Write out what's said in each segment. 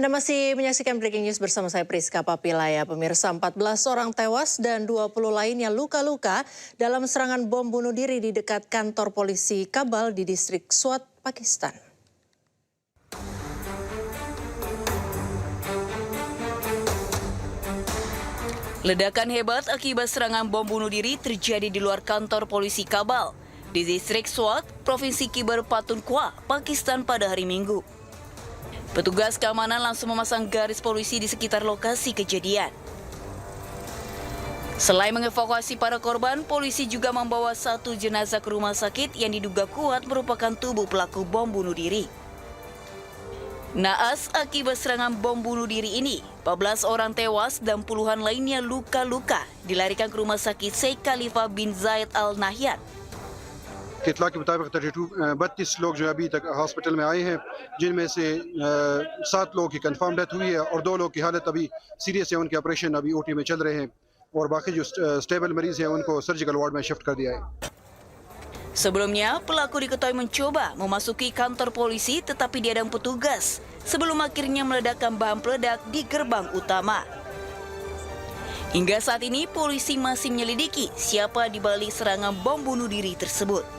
Anda masih menyaksikan Breaking News bersama saya Priska Papilaya. Pemirsa, 14 orang tewas dan 20 lainnya luka-luka dalam serangan bom bunuh diri di dekat kantor polisi Kabul di distrik Swat, Pakistan. Ledakan hebat akibat serangan bom bunuh diri terjadi di luar kantor polisi Kabul di distrik Swat, Provinsi Khyber Pakhtunkhwa, Pakistan pada hari Minggu. Petugas keamanan langsung memasang garis polisi di sekitar lokasi kejadian. Selain mengevakuasi para korban, polisi juga membawa satu jenazah ke rumah sakit yang diduga kuat merupakan tubuh pelaku bom bunuh diri. Naas akibat serangan bom bunuh diri ini, 14 orang tewas dan puluhan lainnya luka-luka dilarikan ke rumah sakit Sheikh Khalifa bin Zayed Al Nahyan. इतला के मुताबिक 32 लोग जो अभी तक हॉस्पिटल में आए हैं, जिनमें से 7 लोगों की कंफर्म डेथ हुई है और 2 लोगों की हालत अभी सीरियस है। उनके ऑपरेशन अभी ओटी में चल रहे हैं और बाकी जो स्टेबल मरीज हैं उनको सर्जिकल वार्ड में शिफ्ट कर दिया है। Sebelumnya, pelaku diketahui mencoba memasuki kantor polisi tetapi dihadang petugas sebelum akhirnya meledakkan bahan peledak di gerbang utama. Hingga saat ini, polisi masih menyelidiki siapa di balik serangan bom bunuh diri tersebut.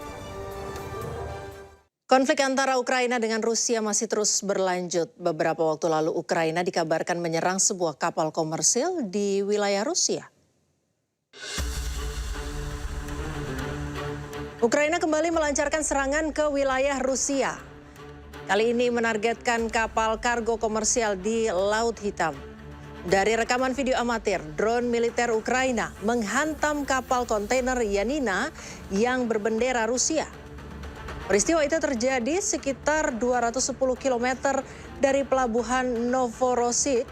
Konflik antara Ukraina dengan Rusia masih terus berlanjut. Beberapa waktu lalu Ukraina dikabarkan menyerang sebuah kapal komersil di wilayah Rusia. Ukraina kembali melancarkan serangan ke wilayah Rusia. Kali ini menargetkan kapal kargo komersial di Laut Hitam. Dari rekaman video amatir, drone militer Ukraina menghantam kapal kontainer Yanina yang berbendera Rusia. Peristiwa itu terjadi sekitar 210 km dari pelabuhan Novorossiysk.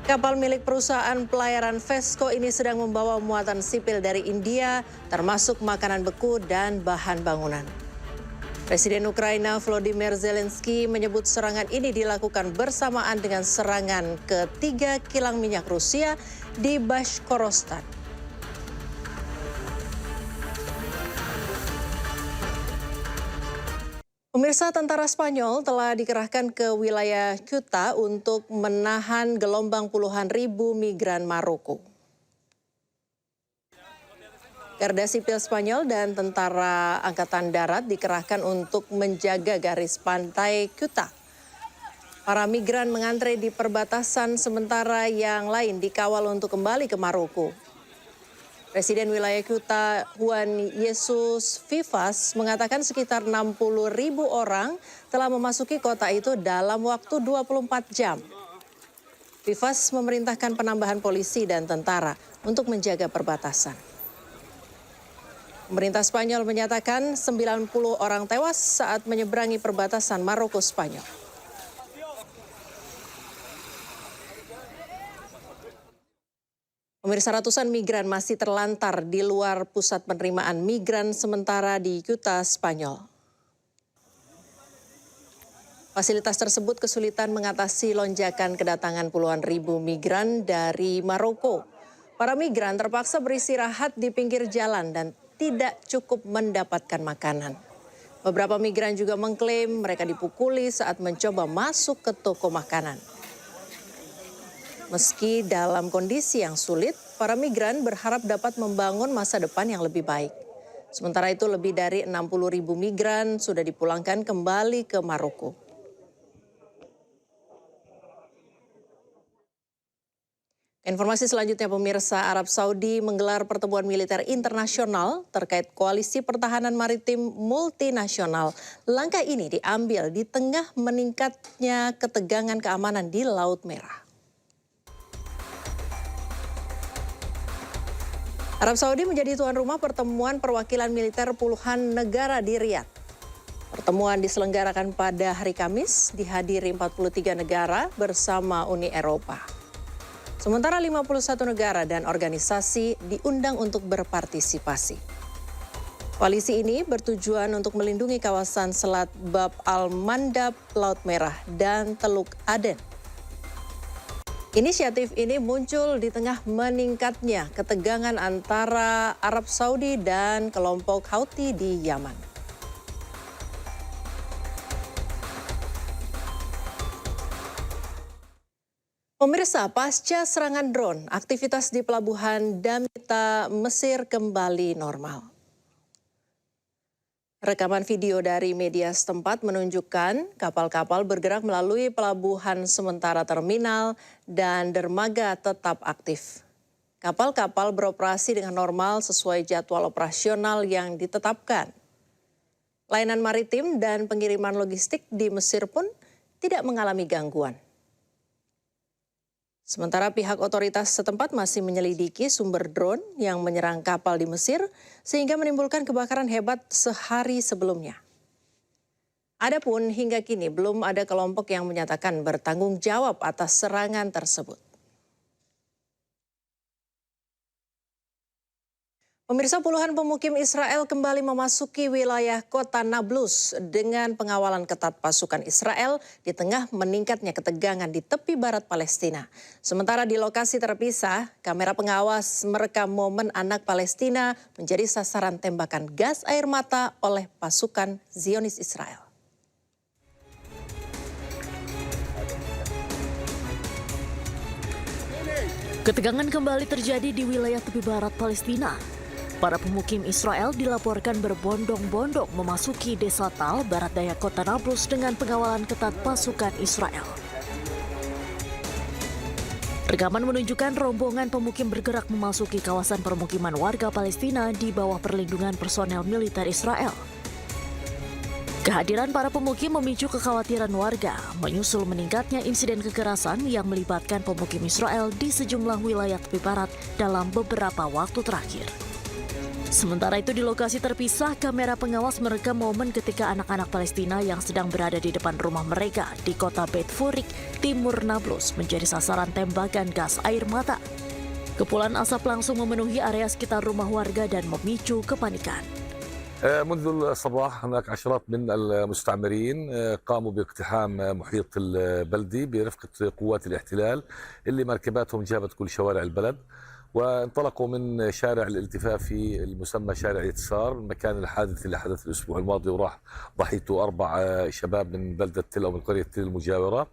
Kapal milik perusahaan pelayaran Vesco ini sedang membawa muatan sipil dari India, termasuk makanan beku dan bahan bangunan. Presiden Ukraina Volodymyr Zelensky menyebut serangan ini dilakukan bersamaan dengan serangan ke 3 kilang minyak Rusia di Bashkorostan. Pemirsa, tentara Spanyol telah dikerahkan ke wilayah Ceuta untuk menahan gelombang puluhan ribu migran Maroko. Garda Sipil Spanyol dan tentara Angkatan Darat dikerahkan untuk menjaga garis pantai Ceuta. Para migran mengantre di perbatasan sementara yang lain dikawal untuk kembali ke Maroko. Presiden wilayah Ceuta Juan Jesus Vivas mengatakan sekitar 60.000 orang telah memasuki kota itu dalam waktu 24 jam. Vivas memerintahkan penambahan polisi dan tentara untuk menjaga perbatasan. Pemerintah Spanyol menyatakan 90 orang tewas saat menyeberangi perbatasan Maroko-Spanyol. Pemirsa, ratusan migran masih terlantar di luar pusat penerimaan migran sementara di Ceuta, Spanyol. Fasilitas tersebut kesulitan mengatasi lonjakan kedatangan puluhan ribu migran dari Maroko. Para migran terpaksa beristirahat di pinggir jalan dan tidak cukup mendapatkan makanan. Beberapa migran juga mengklaim mereka dipukuli saat mencoba masuk ke toko makanan. Meski dalam kondisi yang sulit, para migran berharap dapat membangun masa depan yang lebih baik. Sementara itu lebih dari 60.000 migran sudah dipulangkan kembali ke Maroko. Informasi selanjutnya, pemirsa, Arab Saudi menggelar pertemuan militer internasional terkait koalisi pertahanan maritim multinasional. Langkah ini diambil di tengah meningkatnya ketegangan keamanan di Laut Merah. Arab Saudi menjadi tuan rumah pertemuan perwakilan militer puluhan negara di Riyadh. Pertemuan diselenggarakan pada hari Kamis, dihadiri 43 negara bersama Uni Eropa. Sementara 51 negara dan organisasi diundang untuk berpartisipasi. Koalisi ini bertujuan untuk melindungi kawasan Selat Bab al-Mandab, Laut Merah, dan Teluk Aden. Inisiatif ini muncul di tengah meningkatnya ketegangan antara Arab Saudi dan kelompok Houthi di Yaman. Pemirsa, pasca serangan drone, aktivitas di pelabuhan Damita, Mesir kembali normal. Rekaman video dari media setempat menunjukkan kapal-kapal bergerak melalui pelabuhan sementara terminal dan dermaga tetap aktif. Kapal-kapal beroperasi dengan normal sesuai jadwal operasional yang ditetapkan. Layanan maritim dan pengiriman logistik di Mesir pun tidak mengalami gangguan. Sementara pihak otoritas setempat masih menyelidiki sumber drone yang menyerang kapal di Mesir sehingga menimbulkan kebakaran hebat sehari sebelumnya. Adapun hingga kini belum ada kelompok yang menyatakan bertanggung jawab atas serangan tersebut. Pemirsa, puluhan pemukim Israel kembali memasuki wilayah kota Nablus dengan pengawalan ketat pasukan Israel di tengah meningkatnya ketegangan di tepi barat Palestina. Sementara di lokasi terpisah, kamera pengawas merekam momen anak Palestina menjadi sasaran tembakan gas air mata oleh pasukan Zionis Israel. Ketegangan kembali terjadi di wilayah tepi barat Palestina. Para pemukim Israel dilaporkan berbondong-bondong memasuki desa Tal, barat daya kota Nablus dengan pengawalan ketat pasukan Israel. Rekaman menunjukkan rombongan pemukim bergerak memasuki kawasan permukiman warga Palestina di bawah perlindungan personel militer Israel. Kehadiran para pemukim memicu kekhawatiran warga, menyusul meningkatnya insiden kekerasan yang melibatkan pemukim Israel di sejumlah wilayah tepi barat dalam beberapa waktu terakhir. Sementara itu di lokasi terpisah, kamera pengawas merekam momen ketika anak-anak Palestina yang sedang berada di depan rumah mereka di kota Beit Furik, timur Nablus menjadi sasaran tembakan gas air mata. Kepulan asap langsung memenuhi area sekitar rumah warga dan memicu kepanikan. منذ الصباح هناك عشرات من المستعمرين قاموا باقتحام محيط البلدي برفقة قوات الاحتلال اللي مركباتهم جابت كل شوارع البلد. وانطلقوا من شارع الالتفافي المسمى شارع يتسار، مكان الحادث اللي حدث الأسبوع الماضي وراح ضحيته 4 شباب من بلدة تل أو من قرية تل المجاورة.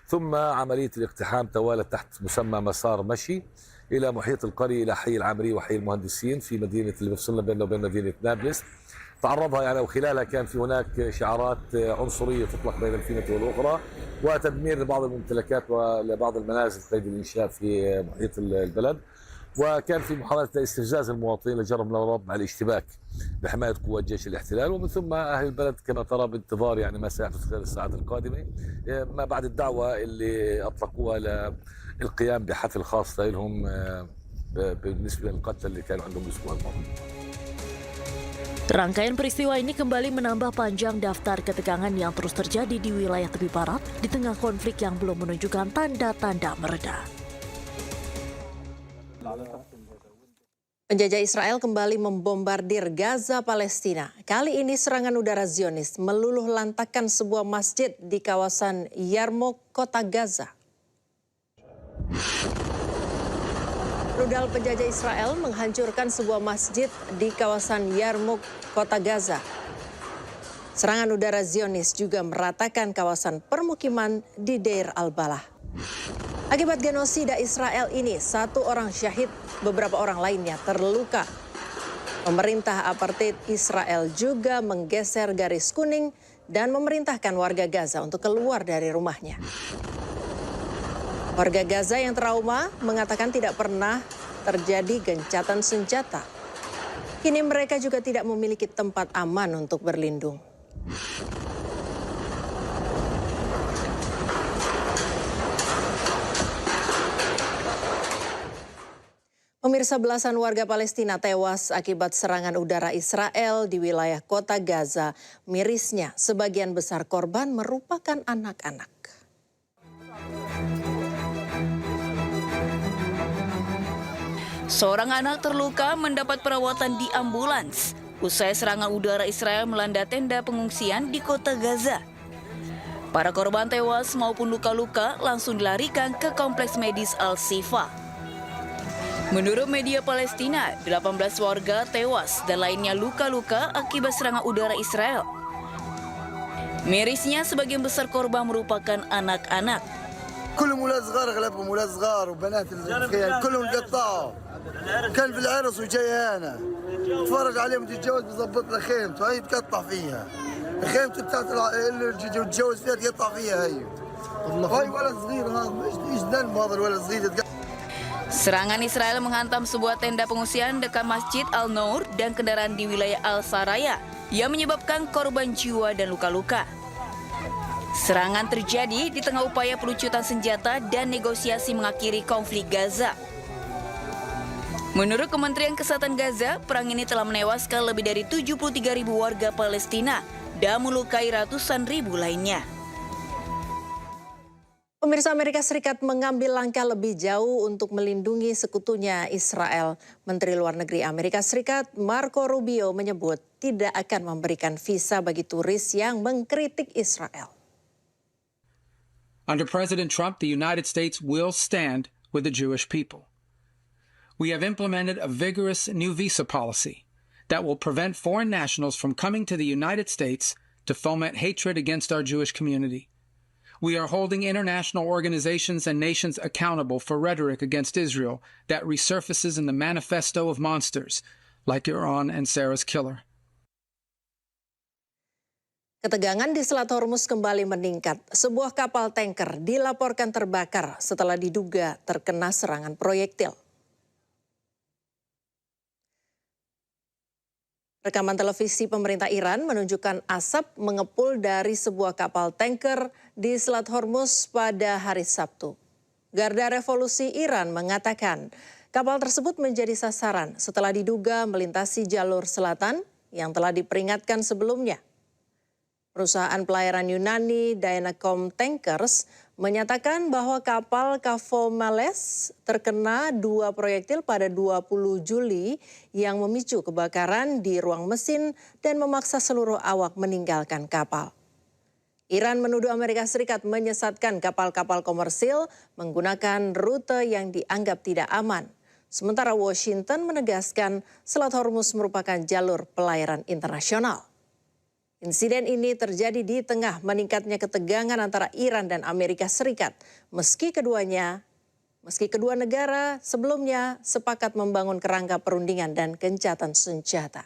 ثم عملية الاقتحام توالت تحت مسمى مسار مشي إلى محيط القرية، إلى حي العامرية وحي المهندسين في مدينة اللي بفصلنا بيننا وبين مدينة نابلس. تعرضها يعني وخلالها كان في هناك شعارات عنصرية تطلق بين الفينة والأخرى وتدمير لبعض الممتلكات ولبعض المنازل قيد الإنشاء في محيط البلد. وكان في محاولة لاستفزاز المواطنين لجرهم ربع الاشتباك بحماية قوات جيش الاحتلال. ومن ثم أهل البلد كما ترى بانتظار يعني ما سيحدث خلال الساعات القادمة، ما بعد الدعوة اللي أطلقوها للقيام بحفل خاص لهم بالنسبة للقتلى اللي كانوا عندهم الأسبوع الماضي. Rangkaian peristiwa ini kembali menambah panjang daftar ketegangan yang terus terjadi di wilayah tepi barat di tengah konflik yang belum menunjukkan tanda-tanda mereda. Penjajah Israel kembali membombardir Gaza, Palestina. Kali ini serangan udara Zionis meluluh lantakkan sebuah masjid di kawasan Yarmouk, kota Gaza. Rudal penjajah Israel menghancurkan sebuah masjid di kawasan Yarmouk, kota Gaza. Serangan udara Zionis juga meratakan kawasan permukiman di Deir al-Balah. Akibat genosida Israel ini, 1 orang syahid, beberapa orang lainnya terluka. Pemerintah apartheid Israel juga menggeser garis kuning dan memerintahkan warga Gaza untuk keluar dari rumahnya. Warga Gaza yang trauma mengatakan tidak pernah terjadi gencatan senjata. Kini mereka juga tidak memiliki tempat aman untuk berlindung. Pemirsa, belasan warga Palestina tewas akibat serangan udara Israel di wilayah kota Gaza. Mirisnya, sebagian besar korban merupakan anak-anak. Seorang anak terluka mendapat perawatan di ambulans usai serangan udara Israel melanda tenda pengungsian di kota Gaza. Para korban tewas maupun luka-luka langsung dilarikan ke kompleks medis Al-Shifa. Menurut media Palestina, 18 warga tewas dan lainnya luka-luka akibat serangan udara Israel. Mirisnya, sebagian besar korban merupakan anak-anak. اولاد صغار اغلبهم اولاد صغار وبنات الخيال كلهم قطعوا كان في العرس وجاي هنا تفرج عليهم تتجوز بظبط له خيمته هي تقطع فيها خيمته بتاعت اللي يتجوز فيها تقطع فيها هي ولد صغير هذا ايش ذنب هذا الولد الصغير Serangan Israel menghantam sebuah tenda pengungsian dekat Masjid Al-Nour dan kendaraan di wilayah Al-Saraya yang menyebabkan korban jiwa dan luka-luka. Serangan terjadi di tengah upaya pelucutan senjata dan negosiasi mengakhiri konflik Gaza. Menurut Kementerian Kesehatan Gaza, perang ini telah menewaskan lebih dari 73.000 warga Palestina dan melukai ratusan ribu lainnya. Pemirsa, Amerika Serikat mengambil langkah lebih jauh untuk melindungi sekutunya Israel. Menteri Luar Negeri Amerika Serikat Marco Rubio menyebut tidak akan memberikan visa bagi turis yang mengkritik Israel. Under President Trump, the United States will stand with the Jewish people. We have implemented a vigorous new visa policy that will prevent foreign nationals from coming to the United States to foment hatred against our Jewish community. We are holding international organizations and nations accountable for rhetoric against Israel that resurfaces in the manifesto of monsters like Iran and Sarah's killer. Ketegangan di Selat Hormuz kembali meningkat. Sebuah kapal tanker dilaporkan terbakar setelah diduga terkena serangan proyektil. Rekaman televisi pemerintah Iran menunjukkan asap mengepul dari sebuah kapal tanker di Selat Hormuz pada hari Sabtu. Garda Revolusi Iran mengatakan kapal tersebut menjadi sasaran setelah diduga melintasi jalur selatan yang telah diperingatkan sebelumnya. Perusahaan pelayaran Yunani Dynacom Tankers menyatakan bahwa kapal Kavomales terkena 2 proyektil pada 20 Juli yang memicu kebakaran di ruang mesin dan memaksa seluruh awak meninggalkan kapal. Iran menuduh Amerika Serikat menyesatkan kapal-kapal komersil menggunakan rute yang dianggap tidak aman. Sementara Washington menegaskan Selat Hormuz merupakan jalur pelayaran internasional. Insiden ini terjadi di tengah meningkatnya ketegangan antara Iran dan Amerika Serikat. Meski kedua negara sebelumnya sepakat membangun kerangka perundingan dan gencatan senjata.